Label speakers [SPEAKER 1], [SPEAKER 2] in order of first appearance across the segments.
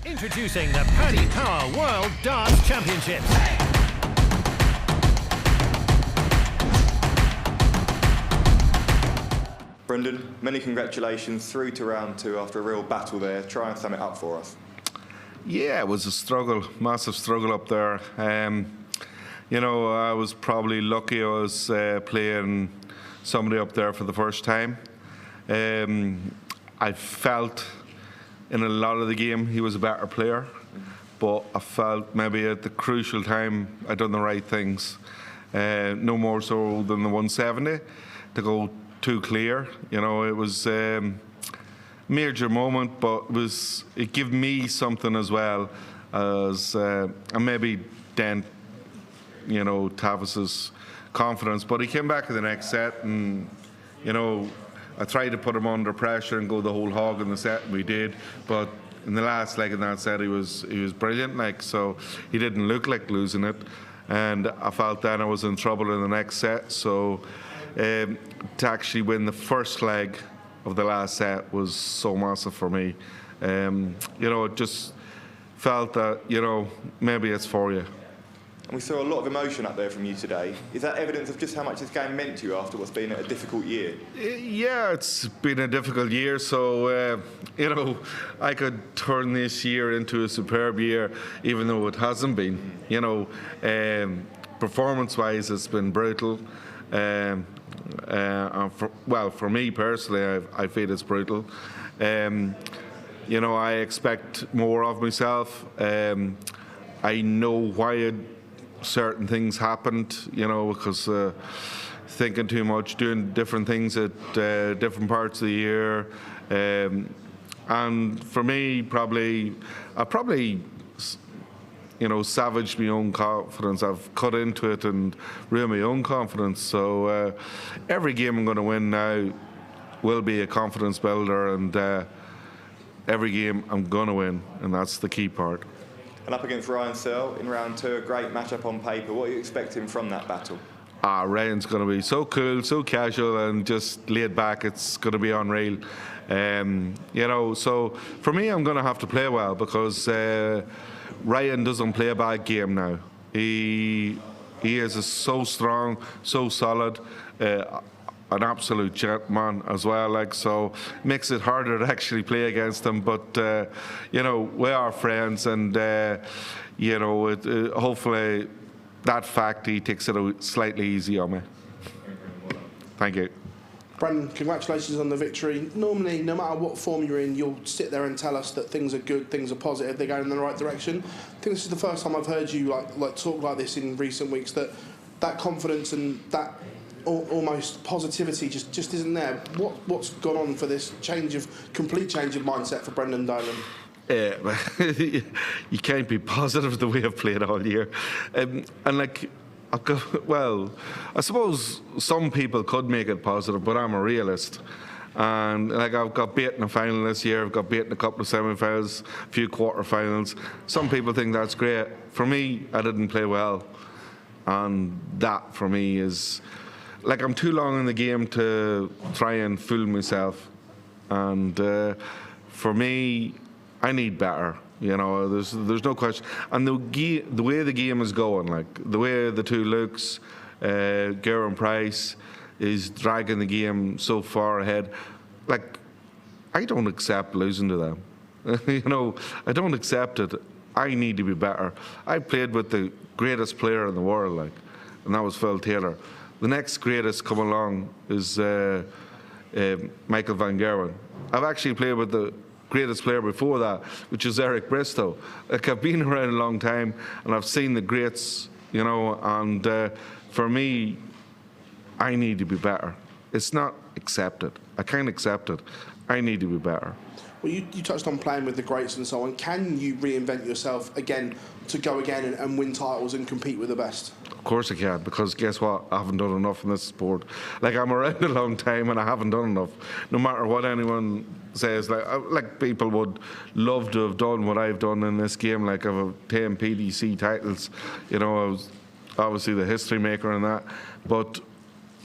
[SPEAKER 1] Introducing the Paddy Power World Darts Championship.
[SPEAKER 2] Brendan, many congratulations through to round 2 after a real battle there. Try and sum it up for us.
[SPEAKER 3] Yeah, it was a struggle, massive struggle up there. You know, I was probably lucky I was playing somebody up there for the first time. I felt in a lot of the game he was a better player, but I felt maybe at the crucial time I'd done the right things. No more so than the 170 to go too clear. You know, it was major moment, but it gave me something as well as and maybe dent, you know, Tavis's confidence. But he came back in the next set, and you know, I tried to put him under pressure and go the whole hog in the set, and we did. But in the last leg of that set, he was brilliant. Like, so he didn't look like losing it, and I felt then I was in trouble in the next set. So to actually win the first leg of the last set was so massive for me. You know, it just felt that, you know, maybe it's for you.
[SPEAKER 2] And we saw a lot of emotion up there from you today. Is that evidence of just how much this game meant to you after what's been a difficult year? Yeah,
[SPEAKER 3] it's been a difficult year, so you know, I could turn this year into a superb year, even though it hasn't been. You know, performance-wise, it's been brutal. For me personally, I feel it's brutal. You know, I expect more of myself. I know why certain things happened, you know, because thinking too much, doing different things at different parts of the year. And for me, I probably, you know, savaged my own confidence. I've cut into it and ruined my own confidence. So every game I'm going to win now will be a confidence builder, and every game I'm going to win, and that's the key part.
[SPEAKER 2] And up against Ryan Searle in round 2, a great matchup on paper. What are you expecting from that battle?
[SPEAKER 3] Ryan's going to be so cool, so casual, and just laid back. It's going to be unreal. You know, so for me, I'm going to have to play well, because Ryan doesn't play a bad game now. He is so strong, so solid, an absolute gentleman as well. Like, so makes it harder to actually play against him. But you know, we are friends, and you know, hopefully that fact he takes it slightly easy on me. Thank you.
[SPEAKER 4] Brendan, congratulations on the victory. Normally, no matter what form you're in, you'll sit there and tell us that things are good, things are positive, they're going in the right direction. I think this is the first time I've heard you like talk like this in recent weeks, that confidence and that almost positivity just isn't there. What's gone on for this complete change of mindset for Brendan Dolan?
[SPEAKER 3] You can't be positive the way I've played all year. And like, well, I suppose some people could make it positive, but I'm a realist. And like, I've got beat in a final this year, I've got beat in a couple of semi-finals, a few quarter-finals. Some people think that's great. For me, I didn't play well. And that, for me, is... like, I'm too long in the game to try and fool myself. And for me, I need better. You know, there's no question. And the way the game is going, like the way the two looks, Geraint Price is dragging the game so far ahead. Like, I don't accept losing to them. You know, I don't accept it. I need to be better. I played with the greatest player in the world, like, and that was Phil Taylor. The next greatest come along is Michael Van Gerwen. I've actually played with the greatest player before that, which is Eric Bristow. Like, I've been around a long time, and I've seen the greats, you know, and for me, I need to be better. It's not accepted. I can't accept it. I need to be better.
[SPEAKER 4] Well, you touched on playing with the greats and so on. Can you reinvent yourself again to go again and win titles and compete with the best?
[SPEAKER 3] Of course I can, because guess what? I haven't done enough in this sport. Like, I'm around a long time and I haven't done enough. No matter what anyone says, like people would love to have done what I've done in this game. Like, I've 10 PDC titles. You know, I was obviously the history maker in that, but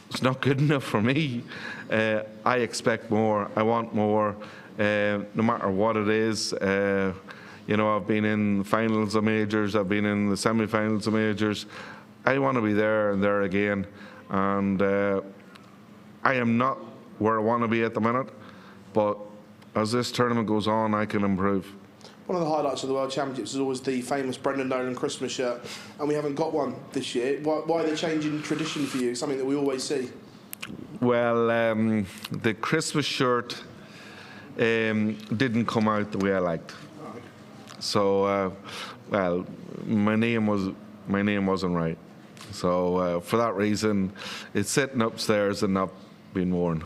[SPEAKER 3] it's not good enough for me. I expect more. I want more. No matter what it is, You know, I've been in finals of majors, I've been in the semi-finals of majors. I want to be there and there again, and I am not where I want to be at the minute, but as this tournament goes on, I can improve.
[SPEAKER 4] One of the highlights of the World Championships is always the famous Brendan Dolan Christmas shirt, and we haven't got one this year. Why are they changing tradition for you? Something that we always see.
[SPEAKER 3] Well, the Christmas shirt didn't come out the way I liked. So, well, my name wasn't right. So for that reason, it's sitting upstairs and not being worn.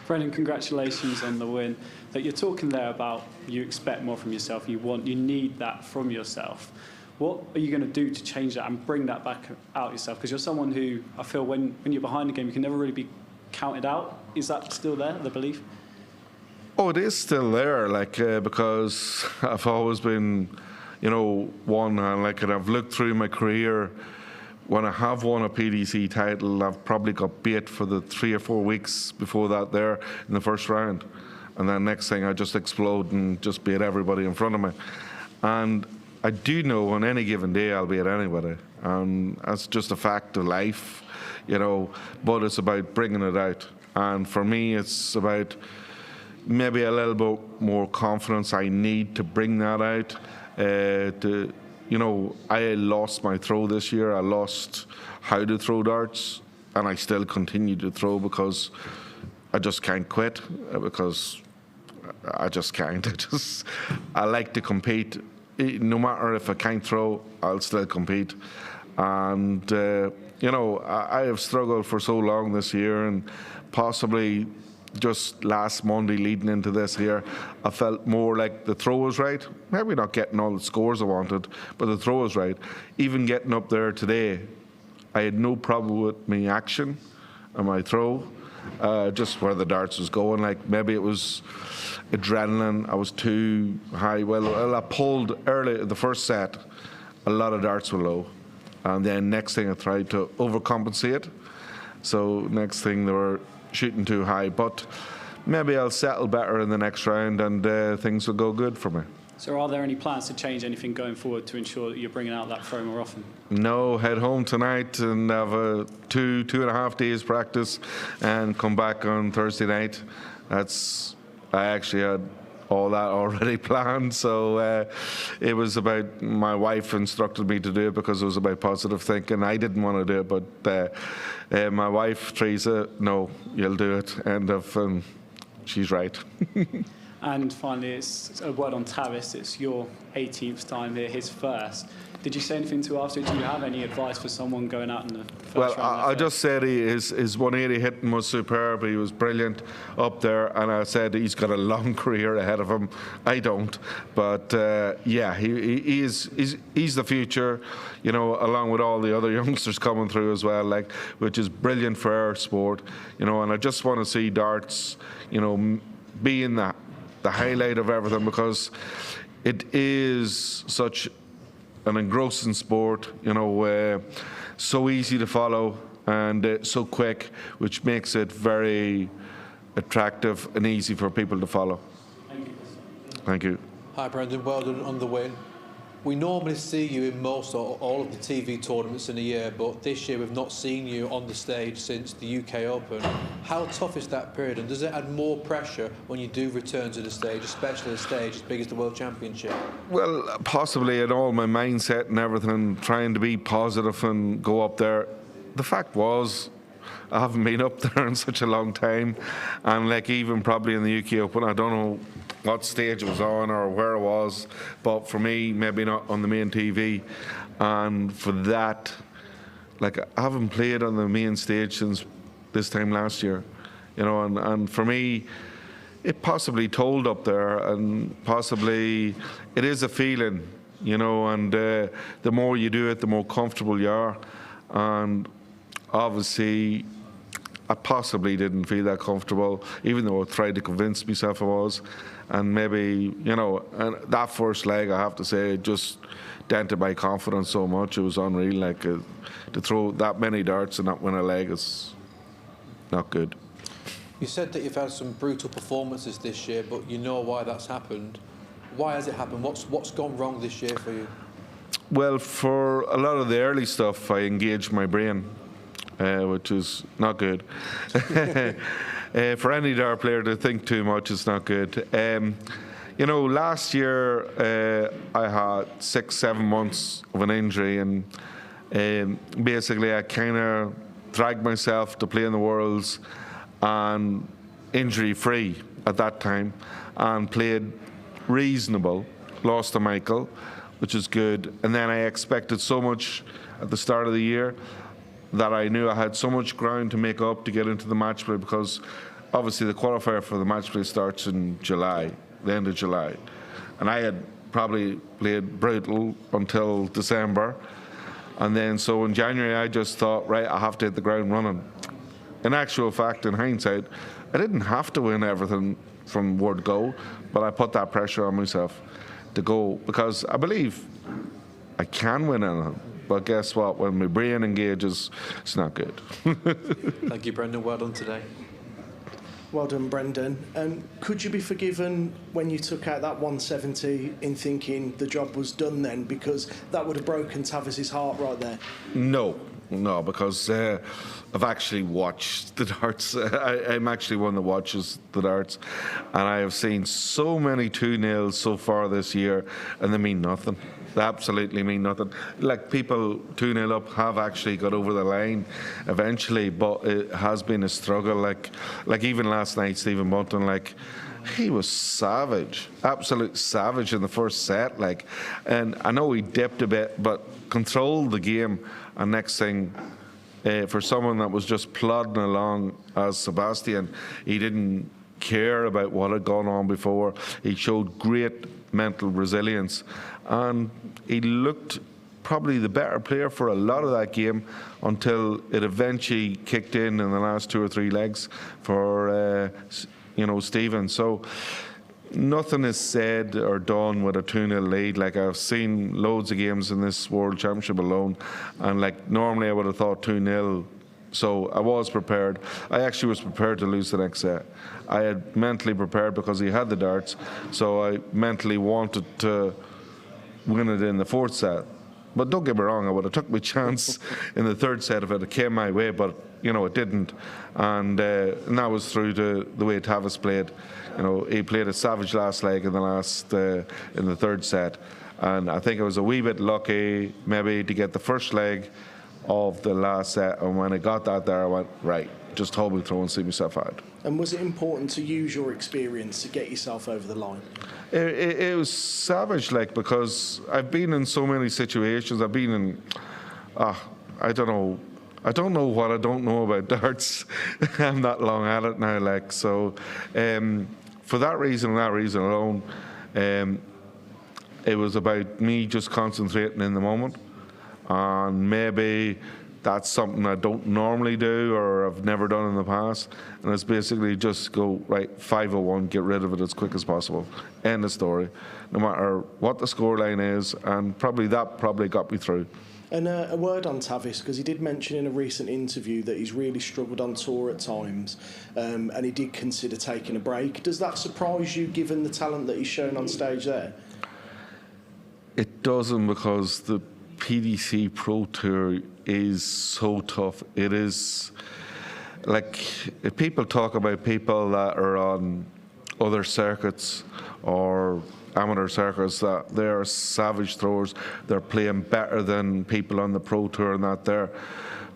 [SPEAKER 5] Brendan, congratulations on the win. That you're talking there about you expect more from yourself, you need that from yourself. What are you going to do to change that and bring that back out yourself? Because you're someone who, I feel, when you're behind the game, you can never really be counted out. Is that still there, the belief?
[SPEAKER 3] Oh, it is still there, because I've always been, one, and I've looked through my career. When I have won a PDC title, I've probably got beat for the 3 or 4 weeks before that there in the first round. And then next thing, I just explode and just beat everybody in front of me. And I do know on any given day I'll beat anybody. And that's just a fact of life, but it's about bringing it out. And for me, it's about maybe a little bit more confidence I need to bring that out. I lost my throw this year. I lost how to throw darts, and I still continue to throw because I just can't quit, because I just can't. I like to compete. No matter if I can't throw, I'll still compete. And, I have struggled for so long this year, and possibly just last Monday leading into this here, I felt more like the throw was right. Maybe not getting all the scores I wanted, but the throw was right. Even getting up there today, I had no problem with my action and my throw, just where the darts was going. Maybe it was adrenaline, I was too high. Well, I pulled early in the first set, a lot of darts were low. And then next thing I tried to overcompensate. So next thing they were shooting too high, but maybe I'll settle better in the next round and things will go good for me.
[SPEAKER 5] So are there any plans to change anything going forward to ensure that you're bringing out that throw more often?
[SPEAKER 3] No, head home tonight and have a 2.5 days practice and come back on Thursday night. I actually had all that already planned, so it was about, my wife instructed me to do it because it was about positive thinking. I didn't want to do it, but my wife, Teresa, no, you'll do it, and she's right.
[SPEAKER 5] And finally, it's a word on Tavis. It's your 18th time here, his first. Did you say anything to after? Do you have any advice for someone going out in the first round?
[SPEAKER 3] Well, I just said his 180 hitting was superb. He was brilliant up there, and I said he's got a long career ahead of him. I don't, but he's the future, along with all the other youngsters coming through as well, which is brilliant for our sport, and I just want to see darts, being the highlight of everything, because it is such an engrossing sport, so easy to follow and so quick, which makes it very attractive and easy for people to follow. Thank you.
[SPEAKER 6] Hi Brendan, well done on the win. We normally see you in most or all of the TV tournaments in a year, but this year we've not seen you on the stage since the UK Open. How tough is that period, and does it add more pressure when you do return to the stage, especially a stage as big as the World Championship?
[SPEAKER 3] Well, possibly in all my mindset and everything, trying to be positive and go up there. The fact was, I haven't been up there in such a long time, and even probably in the UK Open, I don't know what stage it was on or where it was, but for me, maybe not on the main TV. And for that, I haven't played on the main stage since this time last year, and for me, it possibly told up there, and possibly it is a feeling, and the more you do it, the more comfortable you are. And obviously, I possibly didn't feel that comfortable, even though I tried to convince myself I was. And maybe, and that first leg, I have to say, just dented my confidence so much. It was unreal. To throw that many darts and not win a leg is not good.
[SPEAKER 6] You said that you've had some brutal performances this year, but you know why that's happened. Why has it happened? What's gone wrong this year for you?
[SPEAKER 3] Well, for a lot of the early stuff, I engaged my brain, which is not good. For any dart player to think too much is not good. You know, last year I had 6-7 months of an injury, and basically I kind of dragged myself to play in the Worlds and injury-free at that time, and played reasonable. Lost to Michael, which is good, and then I expected so much at the start of the year that I knew I had so much ground to make up to get into the match play, because obviously the qualifier for the match play starts in July, the end of July, and I had probably played brutal until December, and then so in January I just thought, right, I have to hit the ground running. In actual fact, in hindsight, I didn't have to win everything from word go, but I put that pressure on myself to go, because I believe I can win anything. But guess what? When my brain engages, it's not good.
[SPEAKER 6] Thank you, Brendan. Well done today.
[SPEAKER 4] Well done, Brendan. Could you be forgiven when you took out that 170 in thinking the job was done then? Because that would have broken Tavis's heart right there.
[SPEAKER 3] No, because I've actually watched the darts. I'm actually one that watches the darts, and I have seen so many 2-0s so far this year, and they mean nothing. They absolutely mean nothing. Like, people 2-0 up have actually got over the line eventually, but it has been a struggle. Like even last night, Stephen Bunton, like, he was savage, absolute savage in the first set. Like, and I know he dipped a bit, but controlled the game. And next thing, for someone that was just plodding along as Sebastian, he didn't care about what had gone on before. He showed great mental resilience, and he looked probably the better player for a lot of that game until it eventually kicked in the last 2 or 3 legs for Stephen. So nothing is said or done with a 2-0 lead. Like, I've seen loads of games in this World Championship alone, and like normally I would have thought 2-0. So I was prepared. I actually was prepared to lose the next set. I had mentally prepared because he had the darts, so I mentally wanted to win it in the 4th set. But don't get me wrong, I would have took my chance in the 3rd set if it came my way, but it didn't. And that was through the way Tavis played. He played a savage last leg in the 3rd set, and I think I was a wee bit lucky maybe to get the first leg of the last set, and when I got that there, I went, right, just hold me through and see myself out.
[SPEAKER 4] And was it important to use your experience to get yourself over the line?
[SPEAKER 3] It was savage, like, because I've been in so many situations. I've been in, I don't know what I don't know about darts. I'm that long at it now, like, so for that reason and that reason alone, it was about me just concentrating in the moment. And maybe that's something I don't normally do or I've never done in the past. And it's basically just go, right, 501, get rid of it as quick as possible. End of story. No matter what the scoreline is, and probably got me through.
[SPEAKER 4] And a word on Tavis, because he did mention in a recent interview that he's really struggled on tour at times, and he did consider taking a break. Does that surprise you, given the talent that he's shown on stage there?
[SPEAKER 3] It doesn't, because the PDC Pro Tour is so tough. It is, like, if people talk about people that are on other circuits or amateur circuits, that they are savage throwers, they're playing better than people on the Pro Tour and that there,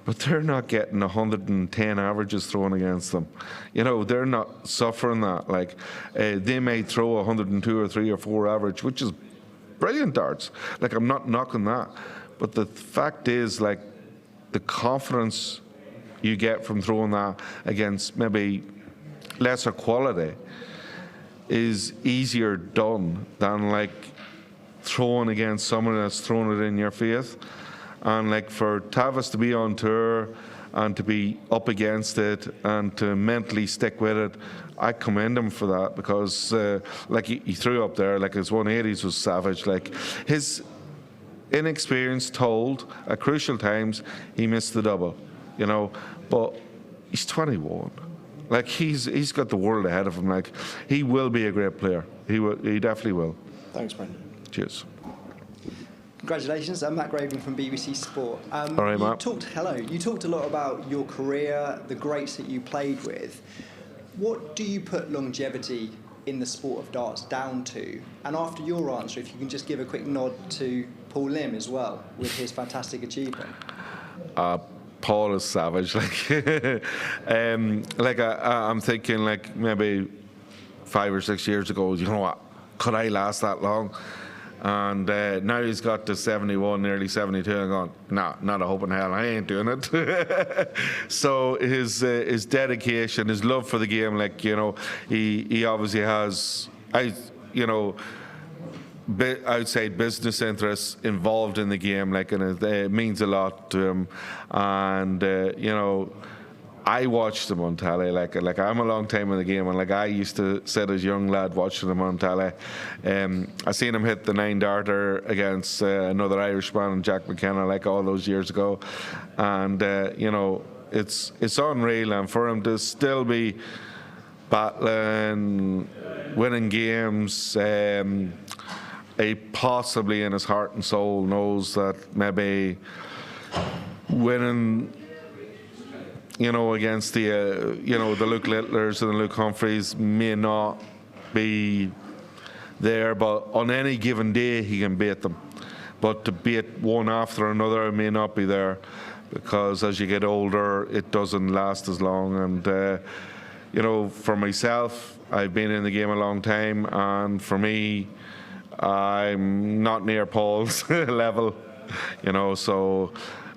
[SPEAKER 3] but they're not getting 110 averages thrown against them. They're not suffering that. Like, they may throw 102 or 3 or 4 average, which is brilliant darts. Like, I'm not knocking that. But the fact is, like, the confidence you get from throwing that against maybe lesser quality is easier done than, like, throwing against someone that's throwing it in your face. And, like, for Tavis to be on tour and to be up against it and to mentally stick with it, I commend him for that, because like, he threw up there, like, his 180s was savage. Like, his inexperience told at crucial times he missed the double, but he's 21. Like, he's got the world ahead of him. Like, he will be a great player. He definitely will.
[SPEAKER 4] Thanks, Brendan.
[SPEAKER 3] Cheers.
[SPEAKER 7] Congratulations, I'm Matt Graven from BBC Sport.
[SPEAKER 3] All right, Matt.
[SPEAKER 7] You talked a lot about your career, the greats that you played with. What do you put longevity in the sport of darts down to? And after your answer, if you can just give a quick nod to Paul Lim as well, with his fantastic achievement.
[SPEAKER 3] Paul is savage. I'm thinking like maybe 5 or 6 years ago, you know what, could I last that long? And now he's got to 71, nearly 72, and going, nah, not a hope in hell, I ain't doing it. So his dedication, his love for the game, like, you know, he obviously has, outside business interests involved in the game, like, and it means a lot to him. And you know, I watched him on telly, like I'm a long time in the game, and like I used to sit as a young lad watching him on telly. I seen him hit the 9-darter against another Irishman, Jack McKenna, like all those years ago, and you know, it's unreal, and for him to still be battling, winning games. He possibly in his heart and soul knows that maybe winning, you know, against the the Luke Littlers and the Luke Humphreys may not be there, but on any given day he can beat them. But to beat one after another may not be there, because as you get older it doesn't last as long. And you know, for myself, I've been in the game a long time, and for me, I'm not near Paul's level, you know, so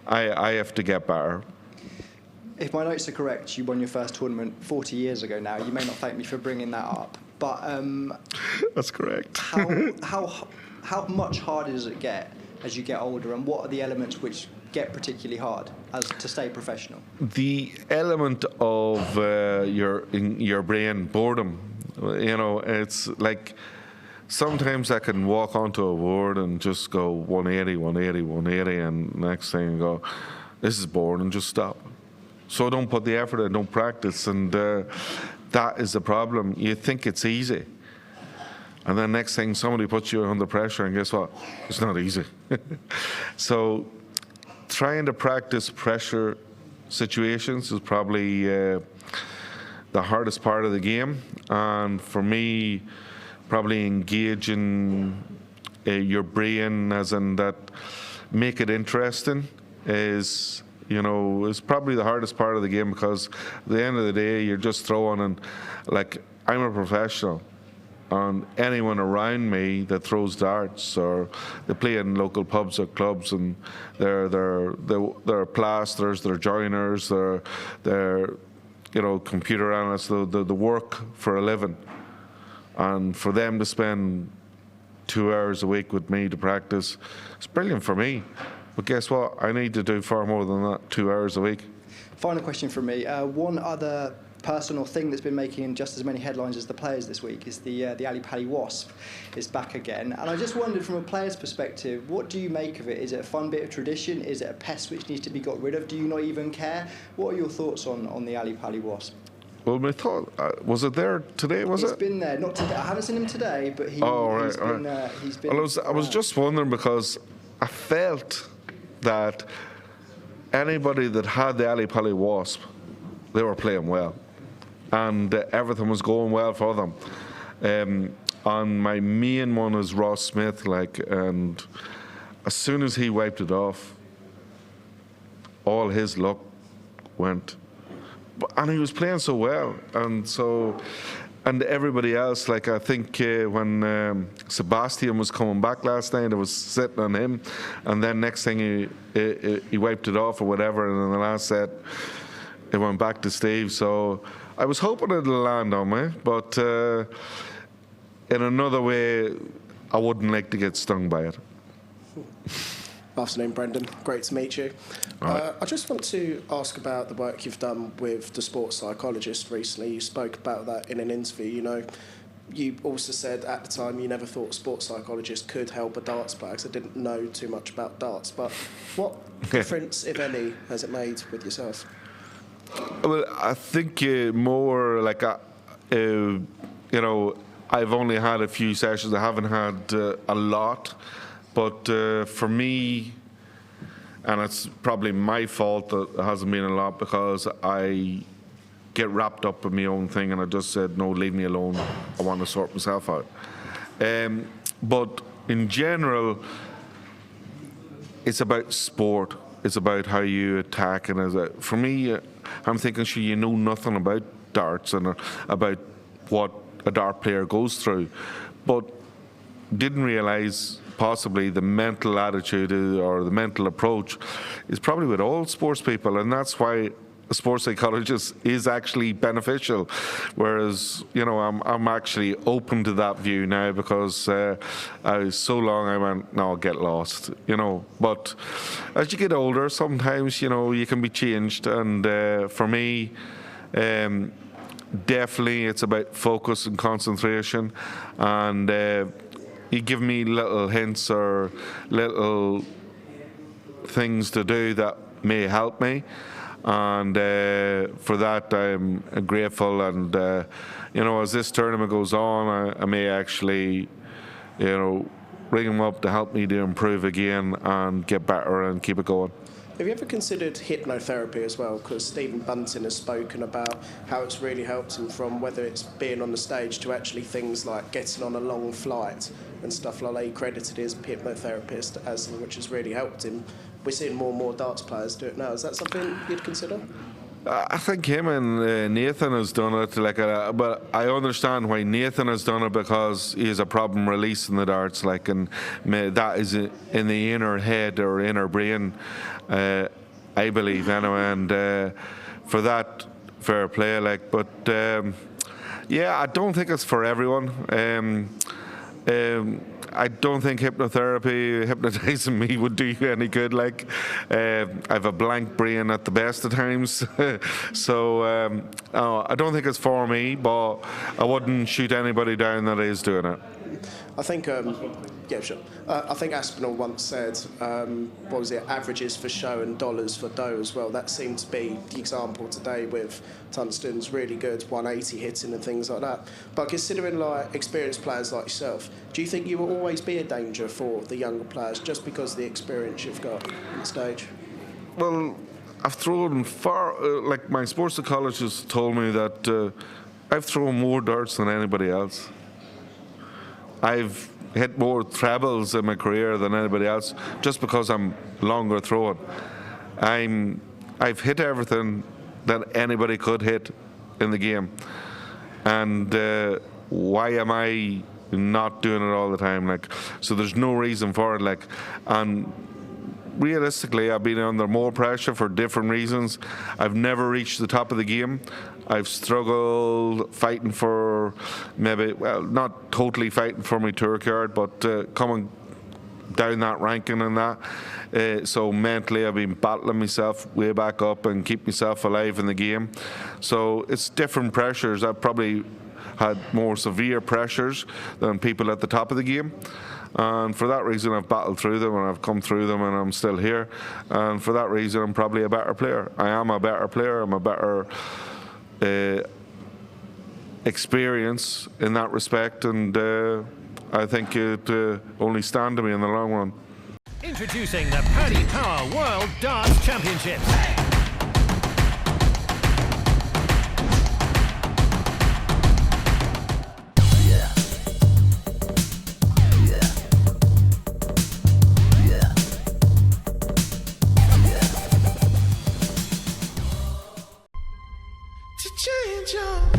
[SPEAKER 3] I have to get better.
[SPEAKER 7] If my notes are correct, you won your first tournament 40 years ago now. You may not thank me for bringing that up, but
[SPEAKER 3] that's correct.
[SPEAKER 7] how much harder does it get as you get older, and what are the elements which get particularly hard as to stay professional?
[SPEAKER 3] The element of your brain, boredom. You know, it's like sometimes I can walk onto a board and just go 180, 180, 180, and next thing you go, this is boring, and just stop. So don't put the effort in, don't practice, and that is the problem. You think it's easy, and then next thing somebody puts you under pressure, and guess what? It's not easy. So trying to practice pressure situations is probably the hardest part of the game, and for me, probably engaging your brain, as in that, make it interesting, is, you know, is probably the hardest part of the game, because at the end of the day you're just throwing, and like, I'm a professional, and anyone around me that throws darts, or they play in local pubs or clubs, and they're plasterers, they're joiners, they're you know, computer analysts, the work for a living, and for them to spend 2 hours a week with me to practice, it's brilliant for me. But guess what? I need to do far more than that, 2 hours a week.
[SPEAKER 7] Final question from me. One other person or thing that's been making just as many headlines as the players this week is the Ali Pali Wasp is back again. And I just wondered, from a player's perspective, what do you make of it? Is it a fun bit of tradition? Is it a pest which needs to be got rid of? Do you not even care? What are your thoughts on the Ali Pali Wasp?
[SPEAKER 3] Well, my thought, was it there today,
[SPEAKER 7] It's been there, not today. I haven't seen him today, but he's been...
[SPEAKER 3] Well, I was just wondering, because I felt that anybody that had the Ali Pali Wasp, they were playing well, and everything was going well for them. On my main one is Ross Smith, like, and as soon as he wiped it off, all his luck went. And he was playing so well, and everybody else, like, I think when Sebastian was coming back last night, it was sitting on him, and then next thing he wiped it off or whatever, and in the last set it went back to Steve. So I was hoping it'll land on me, but in another way, I wouldn't like to get stung by it.
[SPEAKER 4] Afternoon, Brendan. Great to meet you.
[SPEAKER 3] Right.
[SPEAKER 4] I just want to ask about the work you've done with the sports psychologist recently. You spoke about that in an interview. You know, you also said at the time you never thought a sports psychologist could help a darts player, because I didn't know too much about darts. But what difference, if any, has it made with yourself?
[SPEAKER 3] Well, I think more like, you know, I've only had a few sessions. I haven't had a lot, but for me, and it's probably my fault that it hasn't been a lot because I get wrapped up in my own thing, and I just said, no, leave me alone. I want to sort myself out. But in general, it's about sport. It's about how you attack. And for me, I'm thinking, sure, you know nothing about darts and about what a dart player goes through, but didn't realise possibly the mental attitude or the mental approach is probably with all sports people, and that's why a sports psychologist is actually beneficial. Whereas, you know, I'm actually open to that view now because I was so long I went, no, I'll get lost, you know. But as you get older, sometimes, you know, you can be changed, and for me, definitely it's about focus and concentration, and you give me little hints or little things to do that may help me, and for that I'm grateful. And you know, as this tournament goes on, I may actually, you know, ring them up to help me to improve again and get better and keep it going.
[SPEAKER 8] Have you ever considered hypnotherapy as well? Because Stephen Bunting has spoken about how it's really helped him, from whether it's being on the stage to actually things like getting on a long flight and stuff like that. He credited his hypnotherapist as something which has really helped him. We're seeing more and more darts players do it now. Is that something you'd consider?
[SPEAKER 3] I think him and Nathan has done it, but I understand why Nathan has done it, because he has a problem releasing the darts, and that is in the inner head or inner brain, I believe anyway, and for that, fair play, but yeah, I don't think it's for everyone. I don't think hypnotising me would do you any good. I have a blank brain at the best of times, so I don't think it's for me. But I wouldn't shoot anybody down that is doing it.
[SPEAKER 8] I think, yeah, sure. I think Aspinall once said, what was it, averages for show and dollars for dough as well. That seemed to be the example today with Tungsten's really good 180 hitting and things like that. But considering experienced players like yourself, do you think you will always be a danger for the younger players just because of the experience you've got on the stage?
[SPEAKER 3] Well, I've thrown far, my sports psychologist told me that I've thrown more darts than anybody else. I've hit more trebles in my career than anybody else just because I'm longer throwing. I've hit everything that anybody could hit in the game, and why am I not doing it all the time? So there's no reason for it. And realistically, I've been under more pressure for different reasons. I've never reached the top of the game. I've struggled fighting for not totally fighting for my tour card, but coming down that ranking and that. So mentally, I've been battling myself way back up and keep myself alive in the game. So it's different pressures. I've probably had more severe pressures than people at the top of the game. And for that reason, I've battled through them, and I've come through them, and I'm still here. And for that reason, I'm probably a better player. I am a better player. I'm a better experience in that respect, and I think it only stand to me in the long run.
[SPEAKER 1] Introducing the Paddy Power World Darts Championship.
[SPEAKER 9] Change your